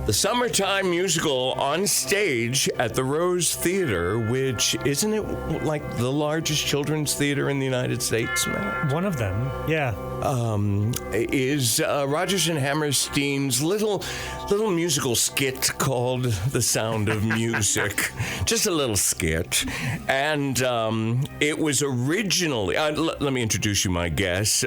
The summertime musical on stage at the Rose Theater, which isn't it like the largest children's theater in the United States, Matt? One of them, yeah. Is Rodgers and Hammerstein's little musical skit called The Sound of Music. Just a little skit. And it was originally, let me introduce you my guest,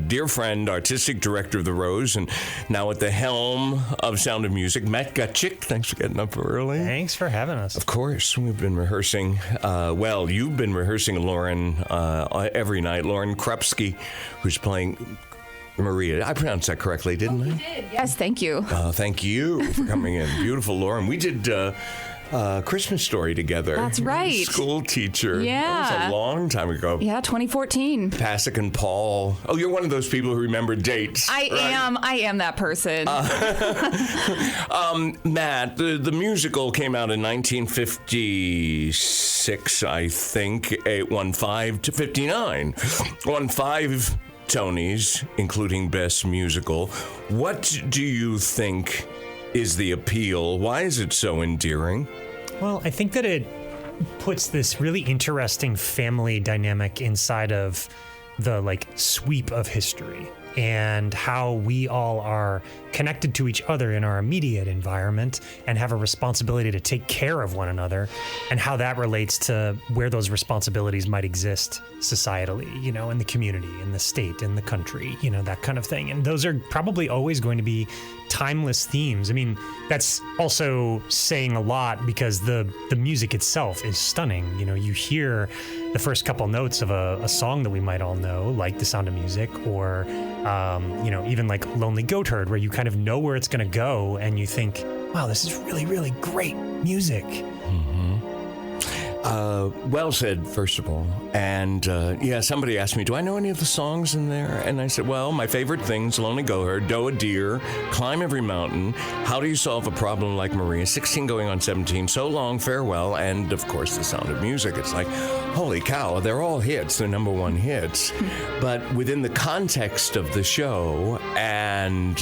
dear friend, artistic director of the Rose, and now at the helm of Sound of Music, Matt Gutchick. Thanks for getting up early. Thanks for having us. Of course. We've been rehearsing, you've been rehearsing Lauren every night. Lauren Krupski, who's playing Maria. I pronounced that correctly, didn't I? You did. Yes, thank you. Thank you for coming in. Beautiful, Lauren. We did Christmas Story together. That's right. School teacher. Yeah. That was a long time ago. Yeah, 2014. Pasek and Paul. Oh, you're one of those people who remember dates. I am that person. Matt, the musical came out in 1956, I think. It won 5 to 59. Won 5 Tonys, including Best Musical. What do you think is the appeal? Why is it so endearing? Well, I think that it puts this really interesting family dynamic inside of the sweep of history and how we all are connected to each other in our immediate environment and have a responsibility to take care of one another, and how that relates to where those responsibilities might exist societally, in the community, in the state, in the country, that kind of thing. And those are probably always going to be timeless themes. I mean, that's also saying a lot because the music itself is stunning. You hear the first couple notes of a song that we might all know, like The Sound of Music, or even like Lonely Goatherd, where you kind of know where it's going to go and you think, wow, this is really, really great music. Well said, first of all. And somebody asked me, do I know any of the songs in there? And I said, well, my favorite things: Lonely Goatherd, Doe a Deer, Climb Every Mountain, How Do You Solve a Problem Like Maria, 16 Going on 17, So Long, Farewell, and of course The Sound of Music. It's like, holy cow, they're all hits. They're number one hits. But within the context of the show and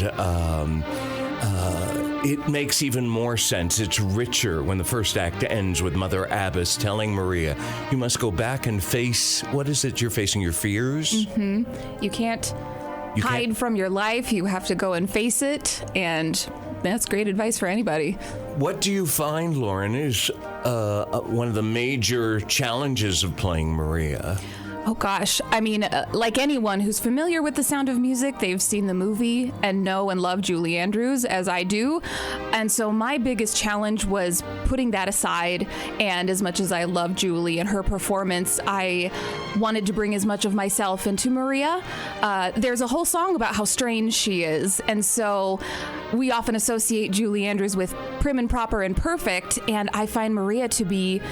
it makes even more sense. It's richer when the first act ends with Mother Abbess telling Maria, you must go back and face, what is it? You're facing your fears? Mm-hmm. You can't hide from your life. You have to go and face it. And that's great advice for anybody. What do you find, Lauren, is one of the major challenges of playing Maria? Oh, gosh. I mean, like anyone who's familiar with The Sound of Music, they've seen the movie and know and love Julie Andrews, as I do. And so my biggest challenge was putting that aside. And as much as I love Julie and her performance, I wanted to bring as much of myself into Maria. There's a whole song about how strange she is. And so we often associate Julie Andrews with prim and proper and perfect. And I find Maria to be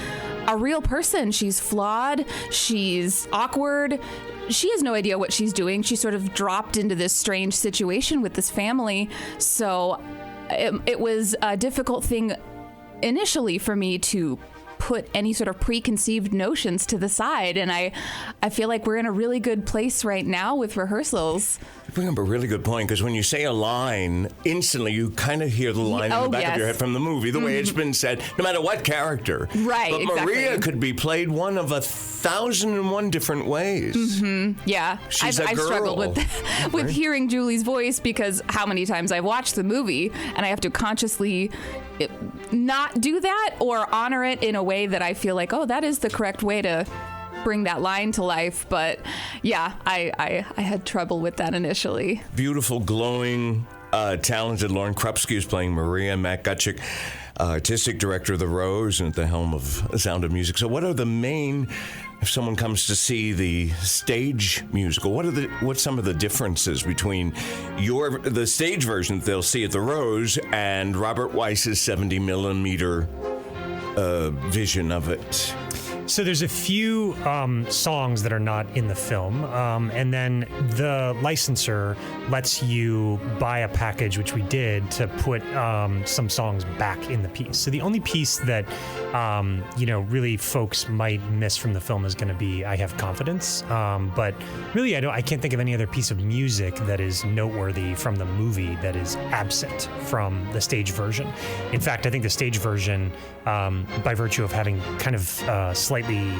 a real person. She's flawed. She's awkward. She has no idea what she's doing. She sort of dropped into this strange situation with this family. So it was a difficult thing initially for me to put any sort of preconceived notions to the side. And I feel like we're in a really good place right now with rehearsals. You bring up a really good point, because when you say a line, instantly you kind of hear the line in the back of your head from the movie, the way it's been said, no matter what character. Right, but exactly. Maria could be played one of 1,001 different ways. Mm-hmm. Yeah. She's a girl. I've struggled with hearing Julie's voice, because how many times I've watched the movie and I have to consciously not do that or honor it in a way that I feel like, oh, that is the correct way to bring that line to life. But yeah, I had trouble with that initially. Beautiful, glowing, talented Lauren Krupski is playing Maria. Matt Gutchick, artistic director of the Rose and at the helm of Sound of Music. So what are the main, if someone comes to see the stage musical, what's some of the differences between the stage version that they'll see at the Rose and Robert Weiss's 70 millimeter vision of it? So there's a few songs that are not in the film, and then the licensor lets you buy a package, which we did, to put some songs back in the piece. So the only piece that really folks might miss from the film is going to be "I Have Confidence," but really I can't think of any other piece of music that is noteworthy from the movie that is absent from the stage version. In fact, I think the stage version, by virtue of having kind of slightly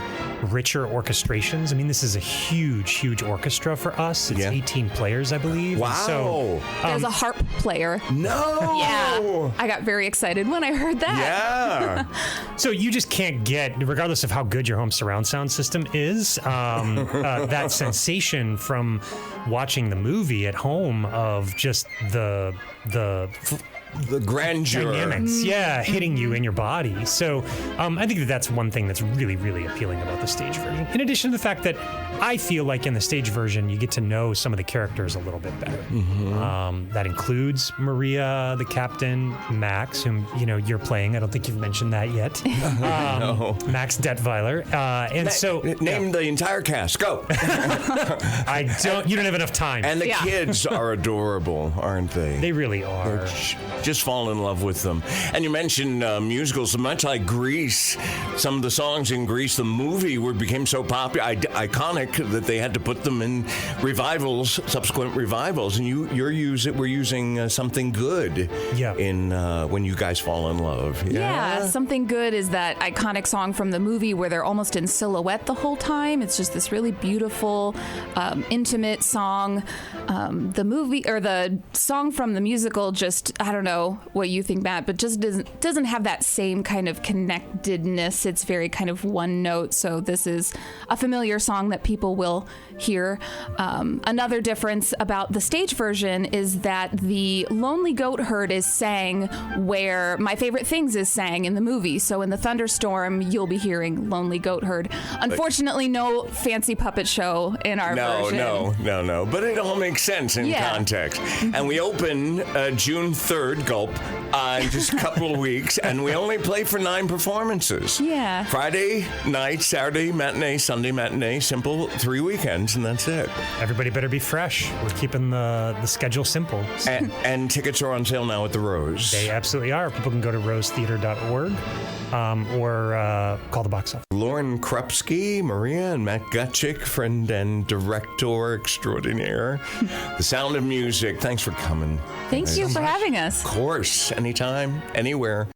richer orchestrations. I mean, this is a huge orchestra for us. It's 18 players, I believe. Wow. And so, There's a harp player. No. Yeah. I got very excited when I heard that. Yeah. So you just can't get, regardless of how good your home surround sound system is, that sensation from watching the movie at home of just the grandeur. dynamics, hitting you in your body. So I think that's one thing that's really appealing about the stage version. In addition to the fact that I feel like in the stage version, you get to know some of the characters a little bit better. That includes Maria, the captain, Max, whom you're playing. I don't think you've mentioned that yet. No. Max Detweiler. Name the entire cast. Go. You don't have enough time. And the kids are adorable, aren't they? They really are. Just fall in love with them. And you mentioned musicals. Much like Grease, some of the songs in Grease, the movie, became so popular, iconic, that they had to put them in revivals, subsequent revivals. And we're using Something Good in When You Guys Fall in Love. Yeah, Something Good is that iconic song from the movie where they're almost in silhouette the whole time. It's just this really beautiful, intimate song. The movie, or the song from the musical, just, I don't know what you think, Matt, but just doesn't have that same kind of connectedness. It's very kind of one note. So this is a familiar song that people will hear. Another difference about the stage version is that the Lonely Goat Herd is sang where My Favorite Things is sang in the movie. So in the Thunderstorm, you'll be hearing Lonely Goat Herd. Unfortunately, no fancy puppet show in our version. No. But it all makes sense in context. And we open June 3rd, Gulp, in just a couple of weeks, and we only play for 9 performances. Yeah. Friday night, Saturday matinee, Sunday matinee, simple 3 weekends, and that's it. Everybody better be fresh. We're keeping the schedule simple. And tickets are on sale now at the Rose. They absolutely are. People can go to rosetheater.org or call the box office. Lauren Krupski, Maria, and Matt Gutchick, friend and director extraordinaire. The Sound of Music. Thanks for coming. Thank you for having us. Of course, anytime, anywhere.